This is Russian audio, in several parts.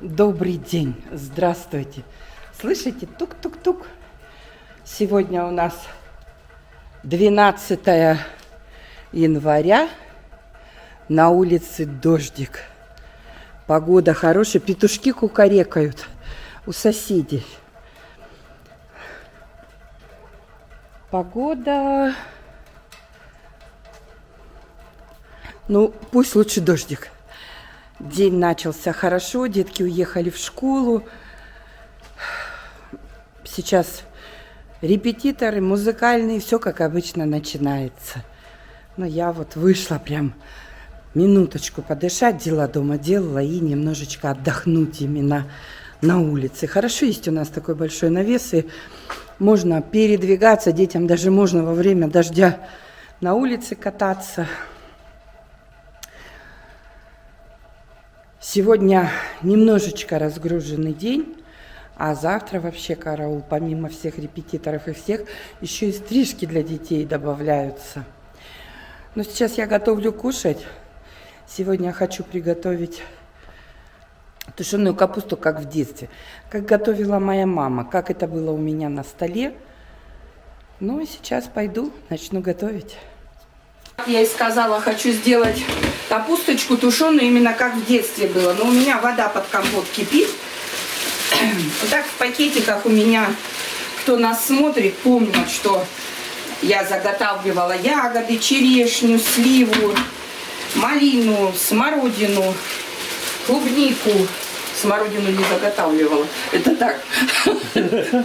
Добрый день, здравствуйте. Слышите, тук-тук-тук. Сегодня у нас 12 января. На улице дождик. Погода хорошая, петушки кукарекают у соседей. Погода... Ну, пусть лучше дождик. День начался хорошо, детки уехали в школу. Сейчас репетиторы, музыкальные, все как обычно начинается. Но я вот вышла прям минуточку подышать, дела дома делала и немножечко отдохнуть именно на улице. Хорошо, есть у нас такой большой навес, и можно передвигаться, детям даже можно во время дождя на улице кататься. Сегодня немножечко разгруженный день, а завтра вообще караул. Помимо всех репетиторов и всех, еще и стрижки для детей добавляются. Но сейчас я готовлю кушать. Сегодня я хочу приготовить тушеную капусту, как в детстве. Как готовила моя мама, как это было у меня на столе. Ну и сейчас пойду, начну готовить. Я и сказала, хочу сделать капусточку тушеную, именно как в детстве было. Но у меня вода под компот кипит. Вот так в пакетиках у меня, кто нас смотрит, помнят, что я заготавливала ягоды, черешню, сливу, малину, смородину, клубнику. Смородину не заготавливала. Это так,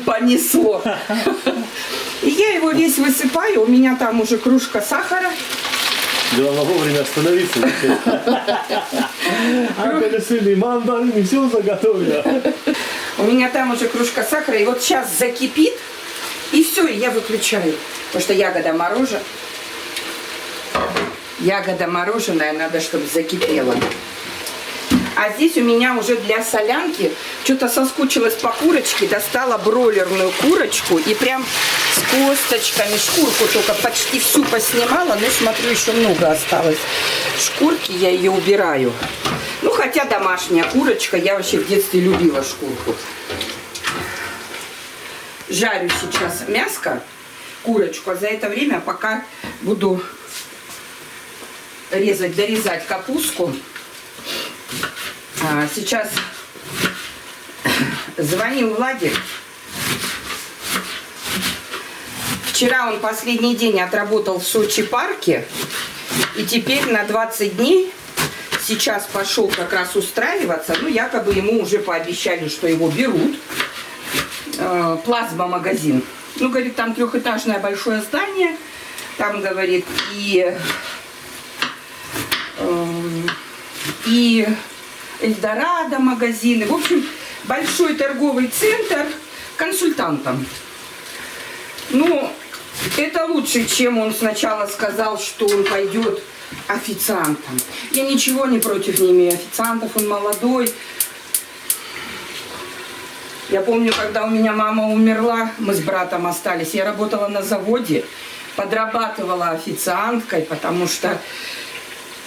понесло. И я его весь высыпаю. У меня там уже кружка сахара. Главное вовремя остановиться. Апельсины, мандарины, все заготовила. У меня там уже кружка сахара. И вот сейчас закипит. И все, и я выключаю. Потому что ягода мороженая, надо, чтобы закипела. А здесь у меня уже для солянки что-то соскучилась по курочке, достала бройлерную курочку и прям с косточками, шкурку только почти всю поснимала, но смотрю, еще много осталось шкурки, я ее убираю. Ну, хотя домашняя курочка, я вообще в детстве любила шкурку. Жарю сейчас мяско, курочку, а за это время пока буду дорезать капустку. Сейчас звонил Владик. Вчера он последний день отработал в Сочи парке. И теперь на 20 дней сейчас пошел как раз устраиваться. Ну, якобы ему уже пообещали, что его берут. Плазма-магазин. Ну, говорит, там трехэтажное большое здание. Там, говорит, и Эльдорадо магазины. В общем, большой торговый центр консультантом. Ну, это лучше, чем он сначала сказал, что он пойдет официантом. Я ничего не против не имею официантов, он молодой. Я помню, когда у меня мама умерла, мы с братом остались. Я работала на заводе, подрабатывала официанткой, потому что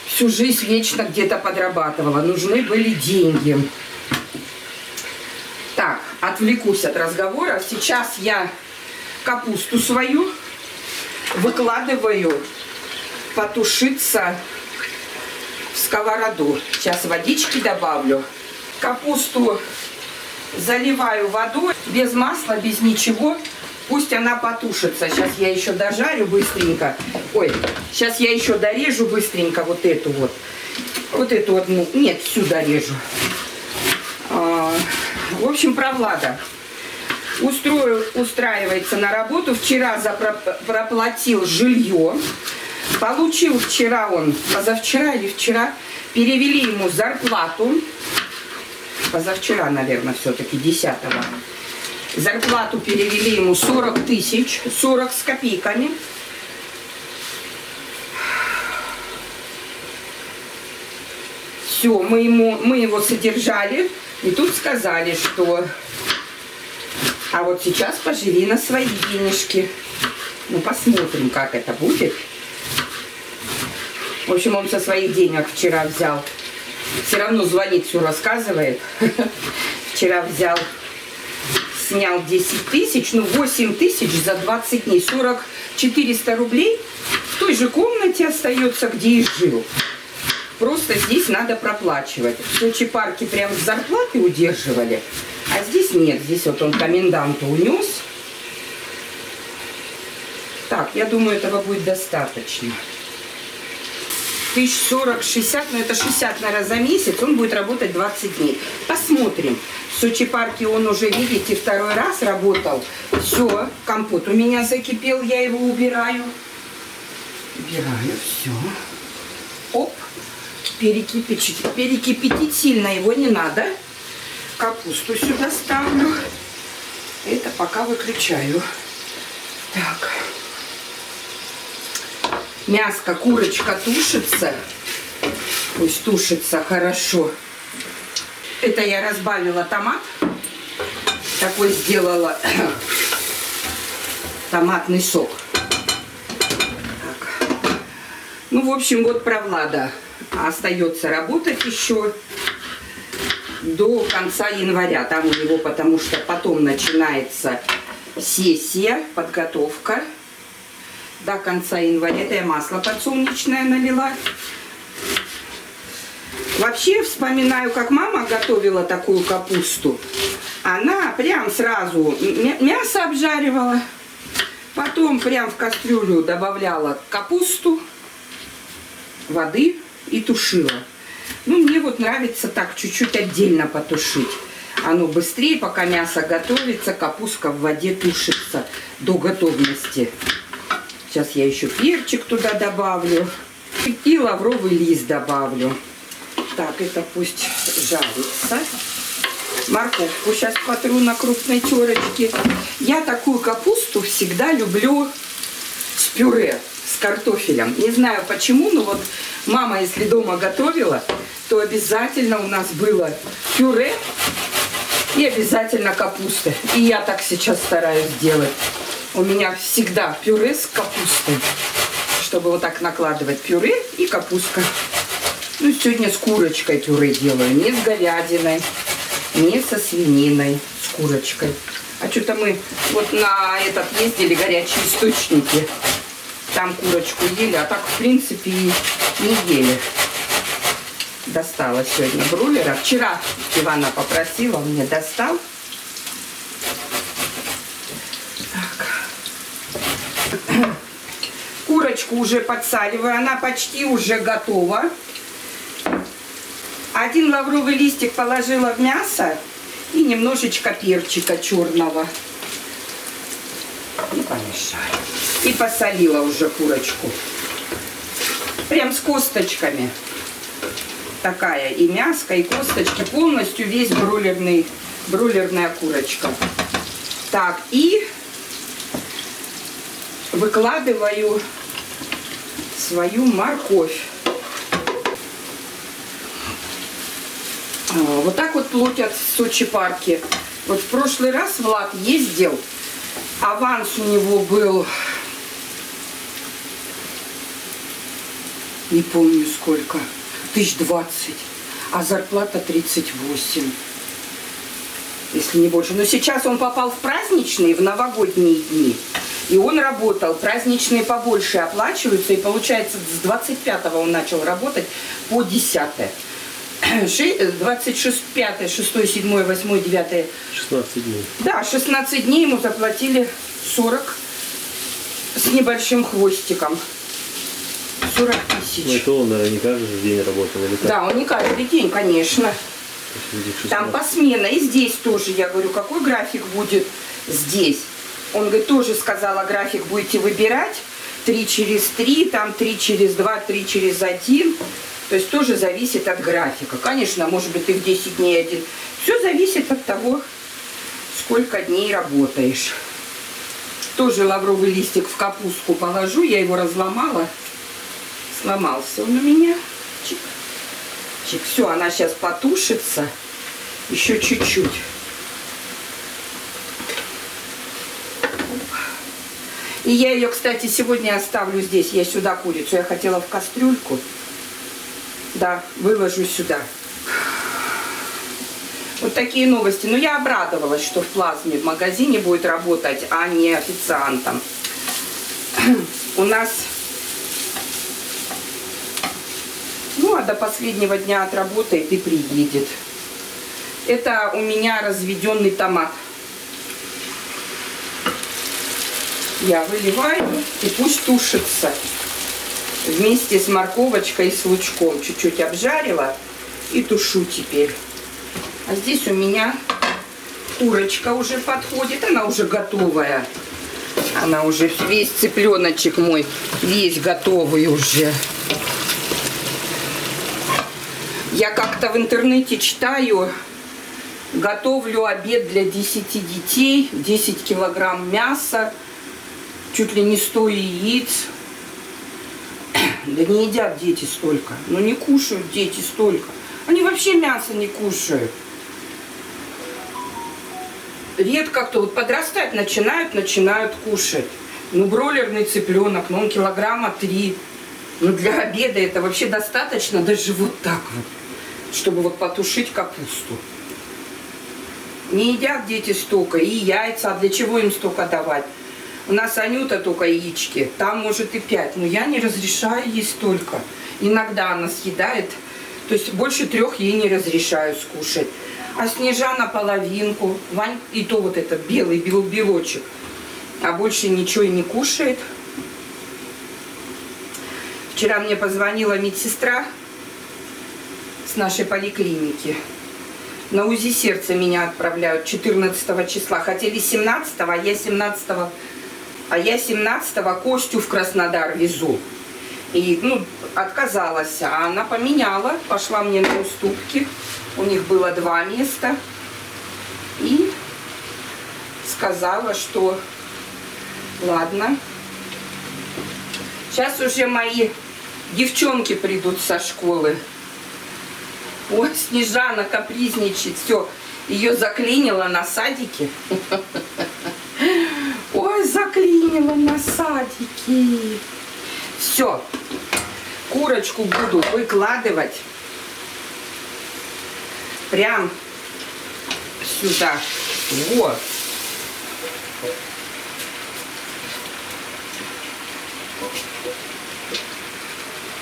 всю жизнь вечно где-то подрабатывала. Нужны были деньги. Так, отвлекусь от разговора. Сейчас я капусту свою выкладываю потушиться в сковороду. Сейчас водички добавлю. Капусту заливаю водой, без масла, без ничего. Пусть она потушится. Сейчас я еще дожарю быстренько. Ой, сейчас я еще дорежу быстренько вот эту вот. Вот эту вот, ну, нет, всю дорежу. В общем, про Влада. Устраивается на работу. Вчера проплатил жилье. Получил позавчера или вчера, перевели ему зарплату. Позавчера, наверное, все-таки 10-го. Зарплату перевели ему 40 тысяч, 40 с копейками. Все, мы его содержали. И тут сказали, что а вот сейчас поживи на свои денежки. Ну, посмотрим, как это будет. В общем, он со своих денег вчера взял Все равно звонит, все рассказывает. Вчера снял 10 тысяч, 8 тысяч за 20 дней. 400 рублей в той же комнате остается, где и жил. Просто здесь надо проплачивать. В Сочи парке прям с зарплаты удерживали, а здесь нет. Здесь вот он коменданту унес. Так, я думаю, этого будет достаточно. 1040, 60, но это 60, наверное, за месяц. Он будет работать 20 дней. Посмотрим. В Сочи парке он уже, видите, второй раз работал. Все, компот у меня закипел, я его убираю. Убираю, все. Оп. Перекипятить сильно его не надо. Капусту сюда ставлю. Это пока выключаю. Так. Мяско, курочка тушится. Пусть тушится хорошо. Это я разбавила томат. Такой сделала томатный сок. Так. Ну, в общем, вот про Влада. Остается работать еще до конца января. Там у него, потому что потом начинается сессия, подготовка. До конца января. Это я масло подсолнечное налила. Вообще вспоминаю, как мама готовила такую капусту. Она прям сразу мясо обжаривала. Потом прям в кастрюлю добавляла капусту, воды и тушила. Ну, мне вот нравится так чуть-чуть отдельно потушить. Оно быстрее, пока мясо готовится, капустка в воде тушится до готовности. Сейчас я еще перчик туда добавлю. И лавровый лист добавлю. Так, это пусть жарится. Морковку сейчас потру на крупной терочке. Я такую капусту всегда люблю с пюре, с картофелем. Не знаю почему, но вот мама, если дома готовила, то обязательно у нас было пюре и обязательно капуста. И я так сейчас стараюсь делать. У меня всегда пюре с капустой, чтобы вот так накладывать пюре и капустка. Ну, сегодня с курочкой пюре делаю, не с говядиной, не со свининой, с курочкой. А что-то мы вот на этот ездили, горячие источники, там курочку ели, а так, в принципе, и не ели. Достала сегодня бройлера. Вчера Ивана попросила, он мне достал. Курочку уже подсаливаю, она почти уже готова. Один лавровый листик положила в мясо и немножечко перчика черного. И помешаю. И посолила уже курочку. Прям с косточками. Такая и мяско, и косточки. Полностью весь бройлерная курочка. Так, и выкладываю свою морковь. Вот так вот платят в Сочи парке. Вот в прошлый раз Влад ездил, аванс у него был, не помню сколько, 1020, а зарплата 38, если не больше. Но сейчас он попал в праздничные, в новогодние дни. И он работал, праздничные побольше оплачиваются, и получается с 25-го он начал работать по 10-е. 26, 5, 6, 7, 8, 9. 16 дней. Да, 16 дней ему заплатили 40 с небольшим хвостиком. 40 тысяч. Ну, это он, наверное, не каждый день работал, или как? Да, он не каждый день, конечно. Там посменно. И здесь тоже, я говорю, какой график будет здесь? Он говорит, тоже сказала, график будете выбирать. 3 через 3, там 3 через 2, 3 через 1. То есть тоже зависит от графика. Конечно, может быть, ты в 10 дней один. Все зависит от того, сколько дней работаешь. Тоже лавровый листик в капустку положу. Я его разломала. Сломался он у меня. Чик. Чик. Все, она сейчас потушится. Еще чуть-чуть. И я ее, кстати, сегодня оставлю здесь. Я сюда курицу. Я хотела в кастрюльку. Да, выложу сюда. Вот такие новости. Но я обрадовалась, что в плазме в магазине будет работать, а не официантом. У нас... Ну, а до последнего дня отработает и приедет. Это у меня разведенный томат. Я выливаю и пусть тушится. Вместе с морковочкой и с лучком. Чуть-чуть обжарила и тушу теперь. А здесь у меня курочка уже подходит. Она уже готовая. Она уже весь цыпленочек мой, весь готовый уже. Я как-то в интернете читаю, готовлю обед для 10 детей, 10 килограмм мяса, чуть ли не 100 яиц. Да не едят дети столько, ну не кушают дети столько. Они вообще мясо не кушают. Редко кто вот подрастать начинают кушать. Ну бройлерный цыпленок, ну он килограмма 3. Ну для обеда это вообще достаточно, даже вот так вот, чтобы вот потушить капусту. Не едят дети столько, и яйца, а для чего им столько давать? У нас Анюта только яички, там может и 5, но я не разрешаю ей столько. Иногда она съедает, то есть больше 3 ей не разрешаю скушать. А Снежана половинку, Вань, и то вот это белый белочек, а больше ничего и не кушает. Вчера мне позвонила медсестра с нашей поликлиники. На УЗИ сердца меня отправляют 14 числа. Хотели 17-го, а я 17-го Костю в Краснодар везу. И, ну, отказалась. А она поменяла, пошла мне на уступки. У них было 2 места. И сказала, что ладно. Сейчас уже мои девчонки придут со школы. Ой, Снежана капризничает. Все, ее заклинило на садике. Ой, заклинило на садике. Все, курочку буду выкладывать прям сюда. Вот.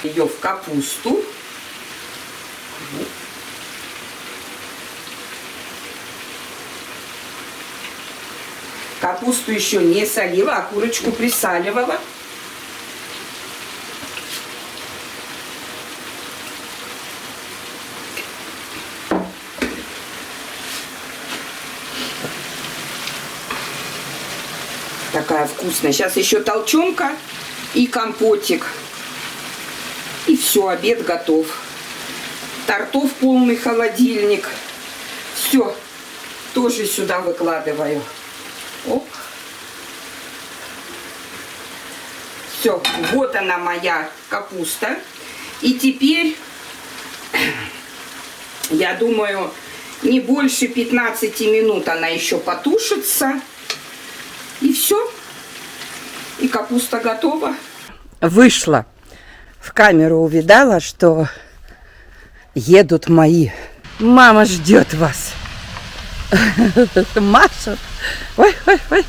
Ее в капусту. Капусту еще не солила, а курочку присаливала. Такая вкусная. Сейчас еще толченка и компотик. И все, обед готов. Тортов полный холодильник. Все, тоже сюда выкладываю. Оп. Все, вот она моя капуста. И теперь, я думаю, не больше 15 минут она еще потушится. И все. И капуста готова. Вышла в камеру, увидала, что едут мои. Мама ждет вас. Маша. Ой, ой, ой.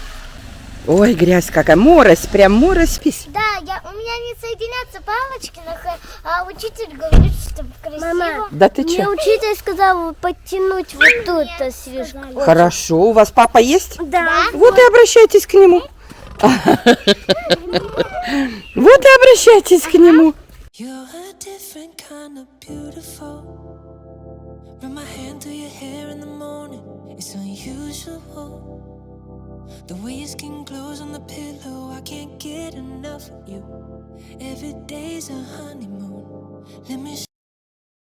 Ой, грязь какая. Морось, прям морось. Да, у меня не соединятся палочки, а учитель говорит, что красиво. Мама, Да ты мне че? учитель сказал подтянуть вот тут слишком. Хорошо. У вас папа есть? Да. Вот и обращайтесь к нему. Вот и обращайтесь к нему. You're a different kind of beautiful. Run my hand through your hair in the morning. It's unusual. The way your skin glows on the pillow, I can't get enough of you. Every day's a honeymoon. Let me